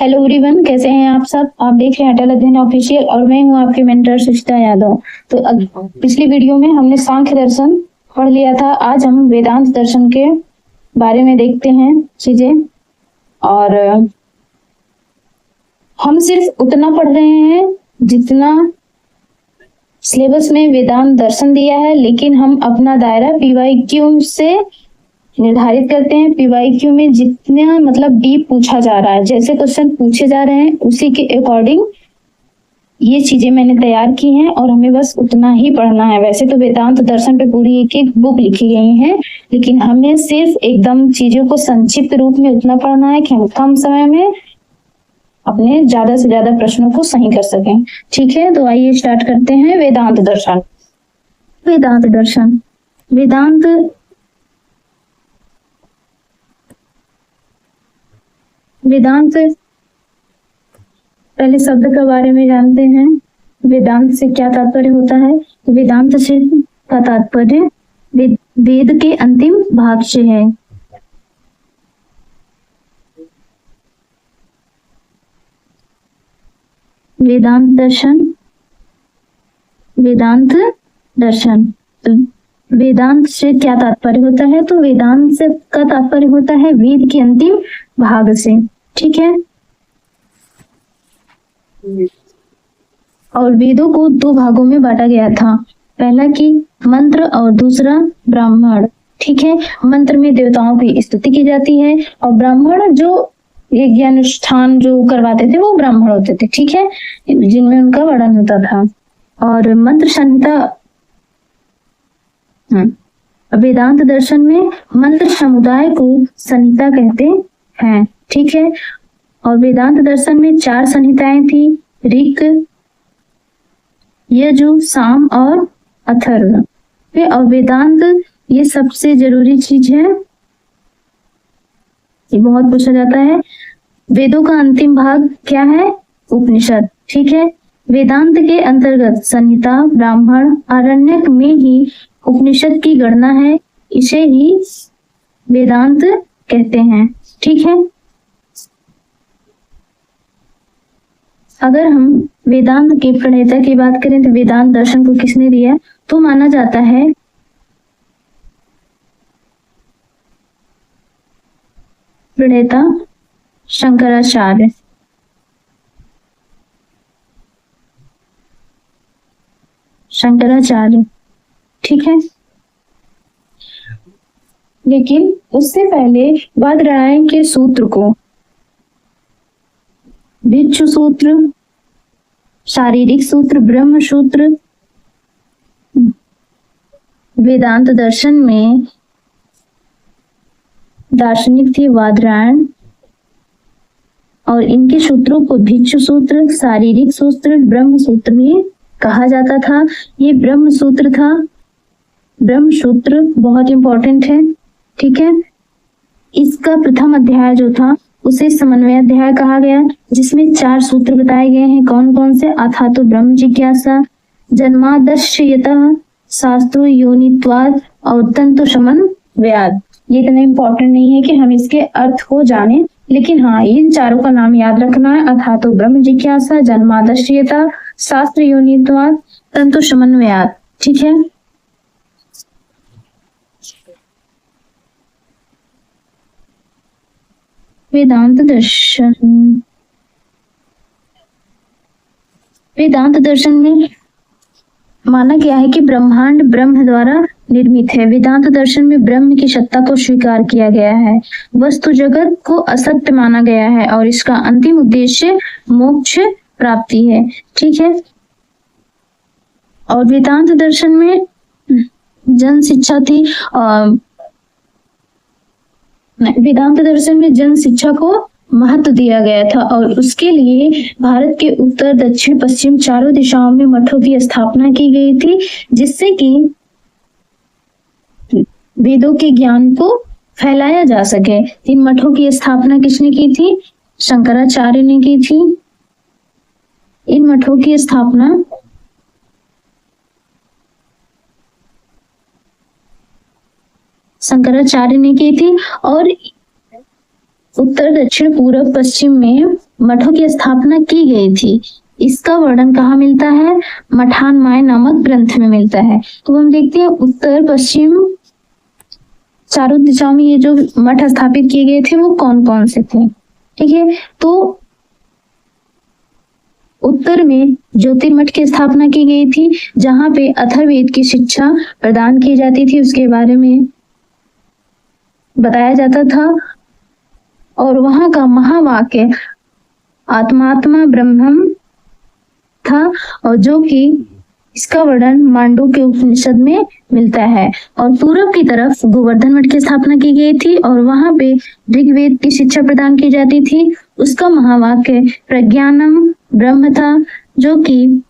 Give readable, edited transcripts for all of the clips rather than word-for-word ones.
Hello everyone, कैसे हैं आप सब। आप देख रहे हैं अटल अध्ययन ऑफिशियल और मैं हूं आपकी मेंटर सुचिता यादव। तो पिछली वीडियो में हमने सांख्य दर्शन पढ़ लिया था। आज हम वेदांत दर्शन के बारे में देखते हैं चीजें। और हम सिर्फ उतना पढ़ रहे हैं जितना सिलेबस में वेदांत दर्शन दिया है, लेकिन हम अपना दायरा पीवाईक्यू से निर्धारित करते हैं। पीवाईक्यू में जितना मतलब डीप पूछा जा रहा है, जैसे क्वेश्चन पूछे जा रहे हैं उसी के अकॉर्डिंग ये चीजें मैंने तैयार की हैं और हमें बस उतना ही पढ़ना है। वैसे तो वेदांत दर्शन पे पूरी एक एक बुक लिखी गई है, लेकिन हमें सिर्फ एकदम चीजों को संक्षिप्त रूप में उतना पढ़ना है कि हम कम समय में अपने ज्यादा से ज्यादा प्रश्नों को सही कर सकें। ठीक है, तो आइए स्टार्ट करते हैं। वेदांत दर्शन। वेदांत दर्शन वेदांत पहले शब्द के बारे में जानते हैं। वेदांत से क्या तात्पर्य होता है? वेदांत से का तात्पर्य वेद के अंतिम भाग से है। वेदांत दर्शन तो वेदांत से क्या तात्पर्य होता है? तो वेदांत से का तात्पर्य होता है वेद के अंतिम भाग से। ठीक है, और वेदों को दो भागों में बांटा गया था, पहला की मंत्र और दूसरा ब्राह्मण। ठीक है, मंत्र में देवताओं की स्तुति की जाती है और ब्राह्मण जो यज्ञ अनुष्ठान जो करवाते थे वो ब्राह्मण होते थे। ठीक है, जिनमें उनका वर्णन होता था। और मंत्र संहिता वेदांत दर्शन में मंत्र समुदाय को संहिता कहते हैं। ठीक है, और वेदांत दर्शन में 4 संहिताएं थी, ऋक, यजु, साम और अथर्व। और वेदांत ये सबसे जरूरी चीज है, ये बहुत पूछा जाता है। वेदों का अंतिम भाग क्या है? उपनिषद। ठीक है, वेदांत के अंतर्गत संहिता, ब्राह्मण, आरण्यक में ही उपनिषद की गणना है, इसे ही वेदांत कहते हैं। ठीक है, अगर हम वेदांत के प्रणेता की बात करें तो वेदांत दर्शन को किसने दिया? तो माना जाता है प्रणेता शंकराचार्य। ठीक है, लेकिन उससे पहले बादरायण के सूत्र को भिक्षु सूत्र, शारीरिक सूत्र, ब्रह्म सूत्र, वेदांत दर्शन में दार्शनिक थे बादरायण, और इनके सूत्रों को भिक्षु सूत्र, शारीरिक सूत्र, ब्रह्म सूत्र भी कहा जाता था। ये ब्रह्म सूत्र था, ब्रह्म सूत्र बहुत इंपॉर्टेंट है। ठीक है, इसका प्रथम अध्याय जो था उसे समन्वय अध्याय कहा गया, जिसमें 4 सूत्र बताए गए हैं। कौन कौन से? अथा तो ब्रह्म जिज्ञासा, जन्मादश्यतः, शास्त्रो योनित्वाद और तंतु शमन व्याद। ये इतना इंपॉर्टेंट नहीं है कि हम इसके अर्थ को जाने, लेकिन हाँ, इन चारों का नाम याद रखना है। अथा तो ब्रह्म जिज्ञासा, जन्मादश्यता, शास्त्र योनित्वाद, तंतु शमन व्याद। ठीक है, वेदांत दर्शन में माना गया है कि ब्रह्मांड ब्रह्म द्वारा निर्मित है। वेदांत दर्शन में ब्रह्म की सत्ता को स्वीकार किया गया है, वस्तु जगत को असत्य माना गया है और इसका अंतिम उद्देश्य मोक्ष प्राप्ति है। ठीक है, और वेदांत दर्शन में जन शिक्षा थी। वेदांत दर्शन में जन शिक्षा को महत्व दिया गया था और उसके लिए भारत के उत्तर, दक्षिण, पश्चिम चारों दिशाओं में मठों की स्थापना की गई थी, जिससे कि वेदों के ज्ञान को फैलाया जा सके। इन मठों की स्थापना किसने की थी? शंकराचार्य ने की थी। इन मठों की स्थापना शंकराचार्य ने की थी और उत्तर, दक्षिण, पूर्व, पश्चिम में मठों की स्थापना की गई थी, इसका वर्णन कहाँ मिलता है? मठानमाय नामक ग्रंथ में मिलता है। तो हम देखते हैं उत्तर पश्चिम चारों दिशाओं में ये जो मठ स्थापित किए गए थे वो कौन कौन से थे। ठीक है, तो उत्तर में ज्योतिर्मठ की स्थापना की गई थी, जहां पे अथर्ववेद की शिक्षा प्रदान की जाती थी, उसके बारे में बताया जाता था। और वहां का महावाक्य आत्मात्मा ब्रह्मम था, और जो कि इसका वर्णन मांडुक्य उपनिषद में मिलता है। और पूरब की तरफ गोवर्धन मठ की स्थापना की गई थी, और वहां पे ऋग्वेद की शिक्षा प्रदान की जाती थी। उसका महावाक्य प्रज्ञानम ब्रह्म था, जो कि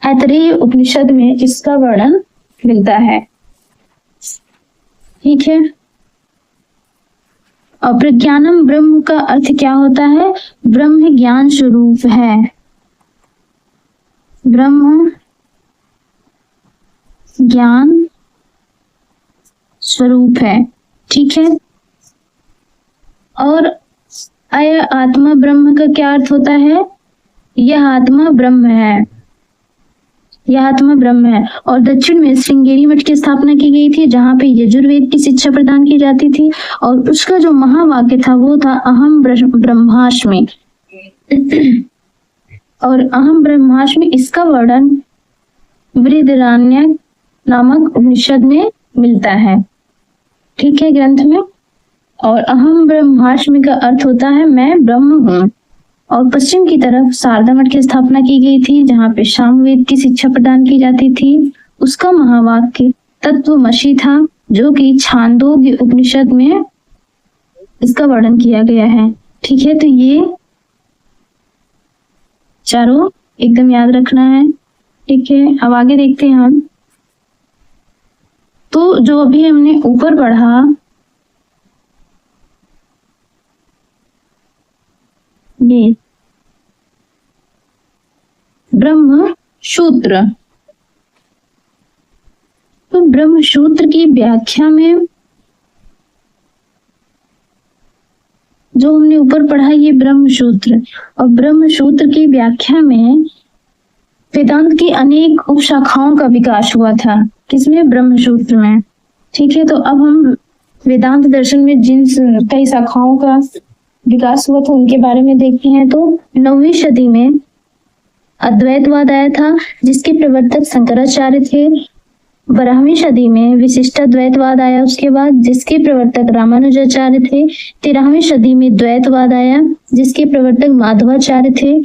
ऐतरेय उपनिषद में इसका वर्णन मिलता है। ठीक है, और प्रज्ञानम ब्रह्म का अर्थ क्या होता है? ब्रह्म ज्ञान स्वरूप है, ब्रह्म ज्ञान स्वरूप है। ठीक है, और अय आत्मा ब्रह्म का क्या अर्थ होता है? यह आत्मा ब्रह्म है, यह आत्मा ब्रह्म है। और दक्षिण में श्रृंगेरी मठ की स्थापना की गई थी, जहां पे यजुर्वेद की शिक्षा प्रदान की जाती थी, और उसका जो महावाक्य था वो था अहम ब्रह्मास्मि। और अहम ब्रह्मास्मि इसका वर्णन बृहदारण्यक नामक उपनिषद में मिलता है। ठीक है, ग्रंथ में। और अहम ब्रह्मास्मि का अर्थ होता है मैं ब्रह्म हूँ। और पश्चिम की तरफ शारदा मठ की स्थापना की गई थी, जहाँ पे सामवेद की शिक्षा प्रदान की जाती थी। उसका महावाक्य तत्वमसि था, जो कि छांदोग्य उपनिषद में इसका वर्णन किया गया है। ठीक है, तो ये चारों एकदम याद रखना है। ठीक है, अब आगे देखते हैं हम। तो जो अभी हमने ऊपर पढ़ा, ये ब्रह्म सूत्र, तो ब्रह्म सूत्र की व्याख्या में जो हमने ऊपर पढ़ा ये ब्रह्म सूत्र, और ब्रह्म सूत्र की व्याख्या में वेदांत की अनेक उपशाखाओं का विकास हुआ था। किसमें? ब्रह्म सूत्र में। ठीक है, तो अब हम वेदांत दर्शन में जिन कई शाखाओं का विकास हुआ था उनके बारे में देखते हैं। तो 9वीं सदी में अद्वैतवाद आया था, जिसके प्रवर्तक शंकराचार्य थे। 12वीं सदी में विशिष्टाद्वैतवाद आया उसके बाद, जिसके प्रवर्तक रामानुजाचार्य थे। 13वीं सदी में द्वैतवाद आया, जिसके प्रवर्तक माधवाचार्य थे।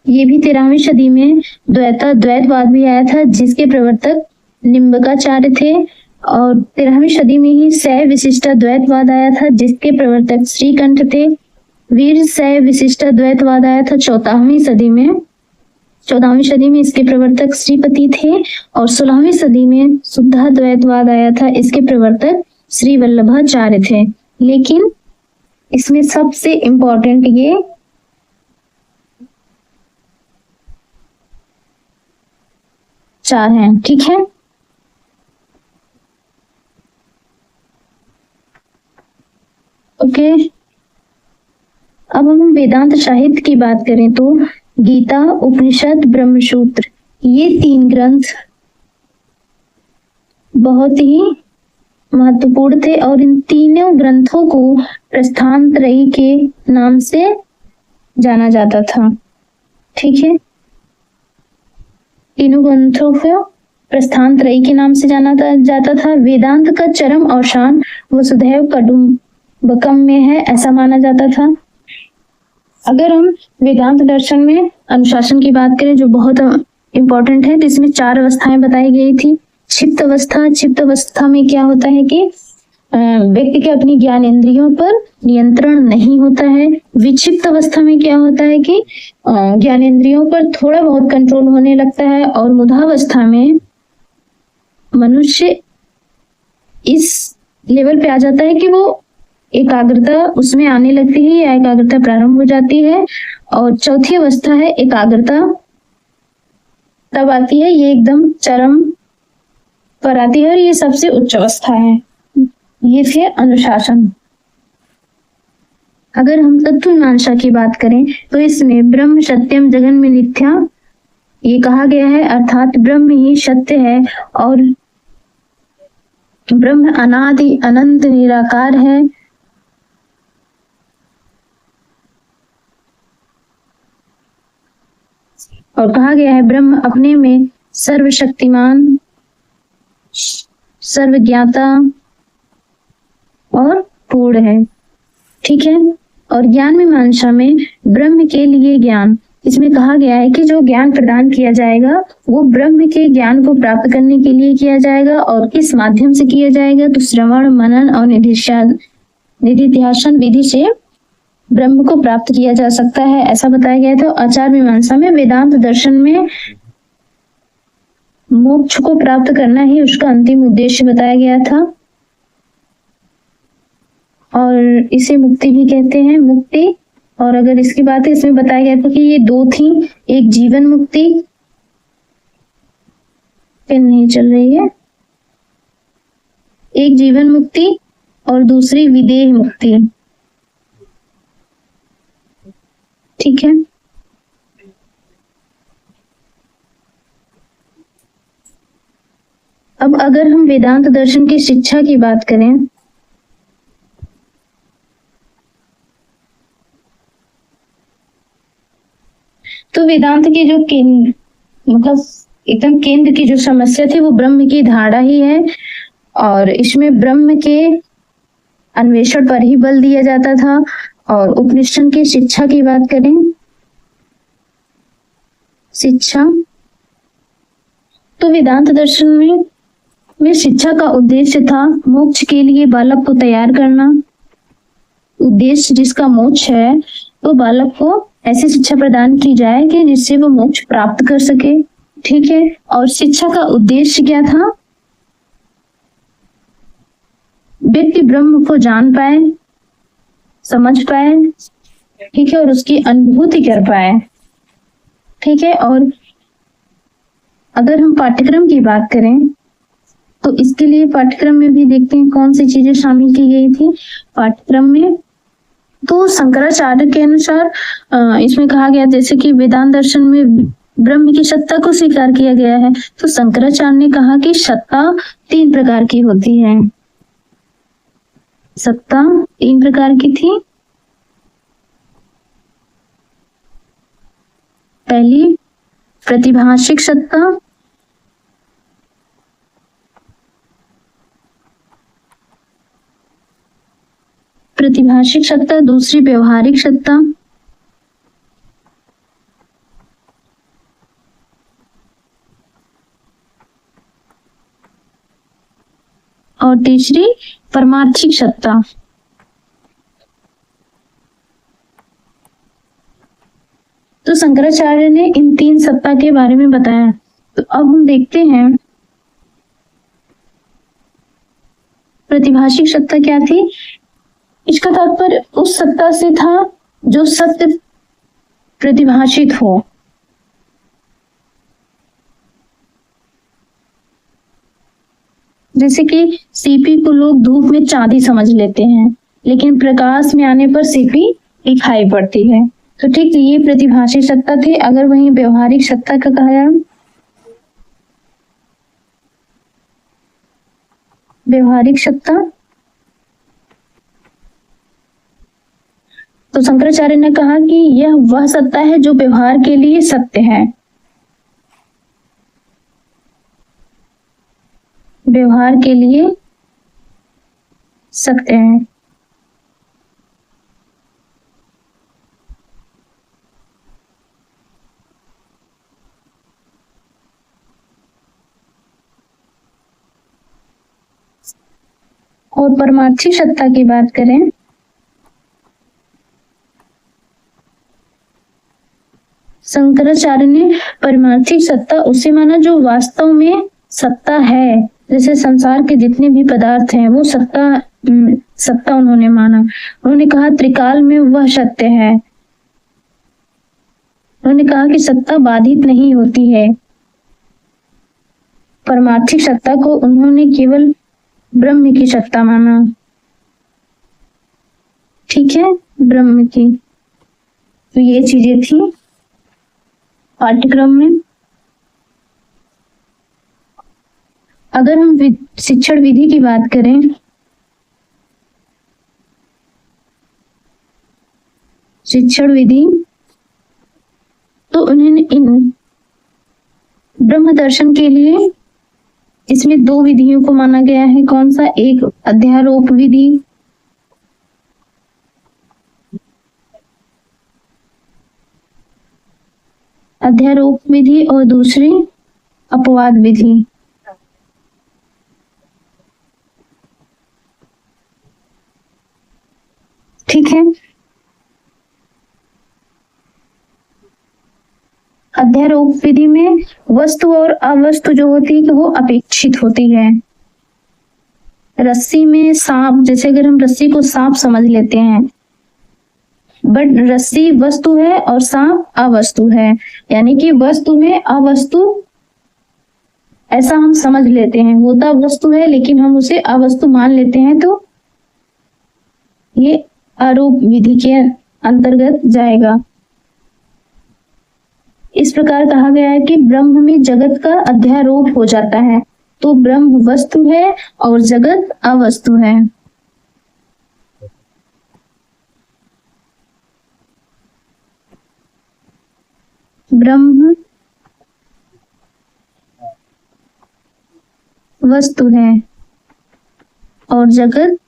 ये भी 13वीं सदी में द्वैतवाद भी आया था, जिसके प्रवर्तक निम्बकाचार्य थे। और 13वीं सदी में ही शैव विशिष्टाद्वैतवाद आया था, जिसके प्रवर्तक श्रीकंठ थे। वीर शैव विशिष्टाद्वैतवाद आया था 14वीं सदी में। 14वीं सदी में इसके प्रवर्तक श्रीपति थे। और 16वीं सदी में शुद्धाद्वैतवाद आया था, इसके प्रवर्तक श्री वल्लभाचार्य थे। लेकिन इसमें सबसे इंपॉर्टेंट ये चार हैं। ठीक है, ओके। अब हम वेदांत साहित्य की बात करें तो गीता, उपनिषद, ब्रह्मसूत्र, ये 3 ग्रंथ बहुत ही महत्वपूर्ण थे, और इन तीनों ग्रंथों को प्रस्थानत्रयी के नाम से जाना जाता था। ठीक है, तीनों ग्रंथों को प्रस्थानत्रयी के नाम से जाना जाता था। वेदांत का चरम अवसान वसुधैव कुटुंबकम में है, ऐसा माना जाता था। अगर हम वेदांत दर्शन में अनुशासन की बात करें, जो बहुत इंपॉर्टेंट है, तो इसमें 4 अवस्थाएं बताई गई थी। क्षिप्त अवस्था में क्या होता है कि व्यक्ति के अपनी ज्ञान इंद्रियों पर नियंत्रण नहीं होता है। विक्षिप्त अवस्था में क्या होता है कि ज्ञान इंद्रियों पर थोड़ा बहुत कंट्रोल होने लगता है। और मुदावस्था में मनुष्य इस लेवल पे आ जाता है कि वो एकाग्रता उसमें आने लगती है, या एकाग्रता प्रारंभ हो जाती है। और चौथी अवस्था है एकाग्रता, तब आती है, ये एकदम चरम पर आती है, और ये सबसे उच्च अवस्था है। ये थे अनुशासन। अगर हम तत्व मीमांसा की बात करें तो इसमें ब्रह्म सत्यम जगन में मिथ्या ये कहा गया है, अर्थात ब्रह्म ही सत्य है और ब्रह्म अनादि अनंत निराकार है। और कहा गया है ब्रह्म अपने में सर्वशक्तिमान, सर्वज्ञाता और पूर्ण है। ठीक है। और ज्ञान मीमांसा में ब्रह्म के लिए ज्ञान, इसमें कहा गया है कि जो ज्ञान प्रदान किया जाएगा वो ब्रह्म के ज्ञान को प्राप्त करने के लिए किया जाएगा। और किस माध्यम से किया जाएगा? तो श्रवण, मनन और निधिध्यासन विधि से ब्रह्म को प्राप्त किया जा सकता है, ऐसा बताया गया था। आचार मीमांसा में वेदांत दर्शन में मोक्ष को प्राप्त करना ही उसका अंतिम उद्देश्य बताया गया था और इसे मुक्ति भी कहते हैं, मुक्ति। और अगर इसकी बात है, इसमें बताया गया था कि ये दो थी, एक जीवन मुक्ति, पेन नहीं चल रही है, एक जीवन मुक्ति और दूसरी विदेह मुक्ति। ठीक है। अब अगर हम वेदांत दर्शन की शिक्षा की बात करें तो वेदांत की जो मतलब एकदम केंद्र की जो समस्या थी वो ब्रह्म की धारणा ही है और इसमें ब्रह्म के अन्वेषण पर ही बल दिया जाता था। और उपनिषद की शिक्षा की बात करें, शिक्षा तो वेदांत दर्शन में शिक्षा का उद्देश्य था मोक्ष के लिए बालक को तैयार करना। उद्देश्य जिसका मोक्ष है तो बालक को ऐसी शिक्षा प्रदान की जाए कि जिससे वो मोक्ष प्राप्त कर सके। ठीक है। और शिक्षा का उद्देश्य क्या था? व्यक्ति ब्रह्म को जान पाए, समझ पाए, ठीक है, और उसकी अनुभूति कर पाए। ठीक है। और अगर हम पाठ्यक्रम की बात करें तो इसके लिए पाठ्यक्रम में भी देखते हैं कौन सी चीजें शामिल की गई थी पाठ्यक्रम में। तो शंकराचार्य के अनुसार इसमें कहा गया जैसे कि वेदांत दर्शन में ब्रह्म की सत्ता को स्वीकार किया गया है, तो शंकराचार्य ने कहा कि सत्ता 3 प्रकार की होती है। सत्ता 3 प्रकार की थी। पहली प्रतिभाषिक सत्ता, दूसरी व्यवहारिक सत्ता और तीसरी परमार्थिक सत्ता। तो शंकराचार्य ने इन 3 सत्ता के बारे में बताया। तो अब हम देखते हैं प्रतिभाषिक सत्ता क्या थी। इसका तात्पर्य उस सत्ता से था जो सत्य प्रतिभाषित हो। जैसे कि सीपी को लोग धूप में चांदी समझ लेते हैं, लेकिन प्रकाश में आने पर सीपी दिखाई पड़ती है। तो ठीक ये प्रतिभाषी सत्ता थी। अगर वहीं व्यवहारिक सत्ता का कहा जाए, व्यवहारिक सत्ता, तो शंकराचार्य ने कहा कि यह वह सत्ता है जो व्यवहार के लिए सत्य है। व्यवहार के लिए सत्य है। और परमार्थिक सत्ता की बात करें शंकराचार्य ने परमार्थिक सत्ता उसे माना जो वास्तव में सत्ता है। जैसे संसार के जितने भी पदार्थ हैं वो सत्ता उन्होंने माना। उन्होंने कहा त्रिकाल में वह सत्य है। उन्होंने कहा कि सत्ता बाधित नहीं होती है। परमार्थिक सत्ता को उन्होंने केवल ब्रह्म की सत्ता माना। ठीक है। ब्रह्म की। तो ये चीजें थी पाठ्यक्रम में। अगर हम शिक्षण विधि की बात करें, शिक्षण विधि, तो उन्होंने इन ब्रह्म दर्शन के लिए इसमें दो विधियों को माना गया है। कौन सा? एक अध्यारोप विधि, अध्यारोप विधि, और दूसरी अपवाद विधि। ठीक है। अध्यारोप विधि में वस्तु और अवस्तु जो होती है वो अपेक्षित होती है। रस्सी में सांप, जैसे अगर हम रस्सी को सांप समझ लेते हैं, बट रस्सी वस्तु है और सांप अवस्तु है, यानी कि वस्तु में अवस्तु ऐसा हम समझ लेते हैं, होता वस्तु है लेकिन हम उसे अवस्तु मान लेते हैं, तो ये आरोप विधि के अंतर्गत जाएगा। इस प्रकार कहा गया है कि ब्रह्म में जगत का अध्यारोप हो जाता है, तो ब्रह्म वस्तु है और जगत अवस्तु है। ब्रह्म वस्तु है और जगत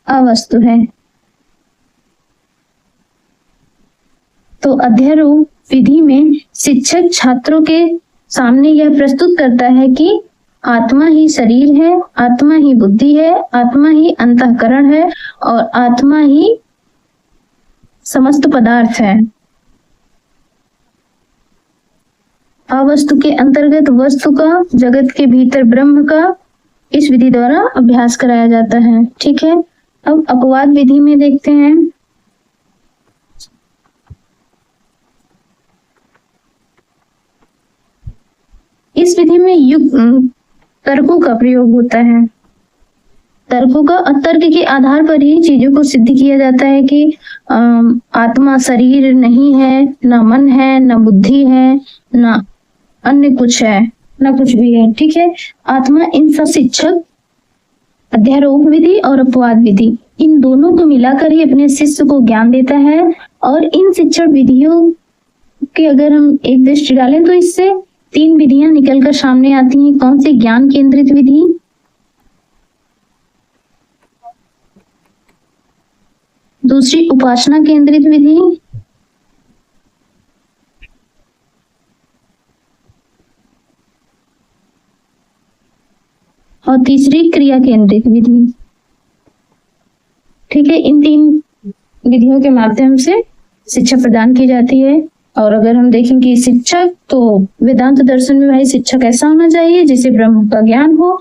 अवस्तु है। तो अध्यारोप विधि में शिक्षक छात्रों के सामने यह प्रस्तुत करता है कि आत्मा ही शरीर है, आत्मा ही बुद्धि है, आत्मा ही अंतःकरण है और आत्मा ही समस्त पदार्थ है। अवस्तु के अंतर्गत वस्तु का, जगत के भीतर ब्रह्म का इस विधि द्वारा अभ्यास कराया जाता है। ठीक है। अब अपवाद विधि में देखते हैं। इस विधि में तर्कों का प्रयोग होता है। तर्कों का, तर्क के आधार पर ही चीजों को सिद्ध किया जाता है कि आत्मा शरीर नहीं है, ना मन है, ना बुद्धि है, ना अन्य कुछ है, ना कुछ भी है। ठीक है। आत्मा, इन सब शिक्षक अध्यारोप विधि और अपवाद विधि, इन दोनों को मिलाकर ही अपने शिष्य को ज्ञान देता है। और इन शिक्षण विधियों के अगर हम एक दृष्टि डालें तो इससे तीन विधियां निकलकर सामने आती हैं। कौन सी? ज्ञान केंद्रित विधि, दूसरी उपासना केंद्रित विधि, और तीसरी क्रिया केंद्रित विधि। ठीक है। इन तीन विधियों के माध्यम से शिक्षा प्रदान की जाती है। और अगर हम देखें कि शिक्षक, तो वेदांत दर्शन में भाई शिक्षक ऐसा होना चाहिए जिसे ब्रह्म का ज्ञान हो।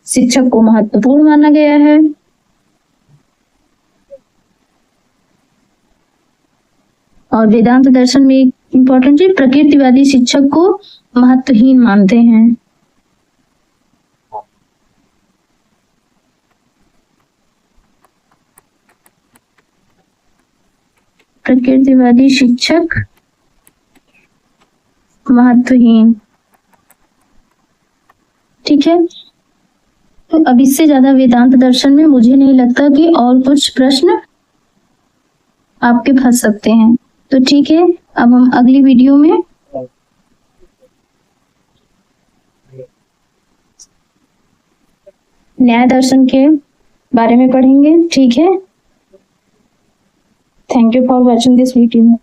शिक्षक को महत्वपूर्ण माना गया है। और वेदांत दर्शन में एक इम्पोर्टेंट चीज, प्रकृतिवादी शिक्षक को महत्वहीन मानते हैं। प्रकृतिवादी शिक्षक महत्वहीन। ठीक है। तो अब इससे ज्यादा वेदांत दर्शन में मुझे नहीं लगता कि और कुछ प्रश्न आपके फंस सकते हैं। तो ठीक है, अब हम अगली वीडियो में न्याय दर्शन के बारे में पढ़ेंगे। ठीक है। Thank you for watching this video.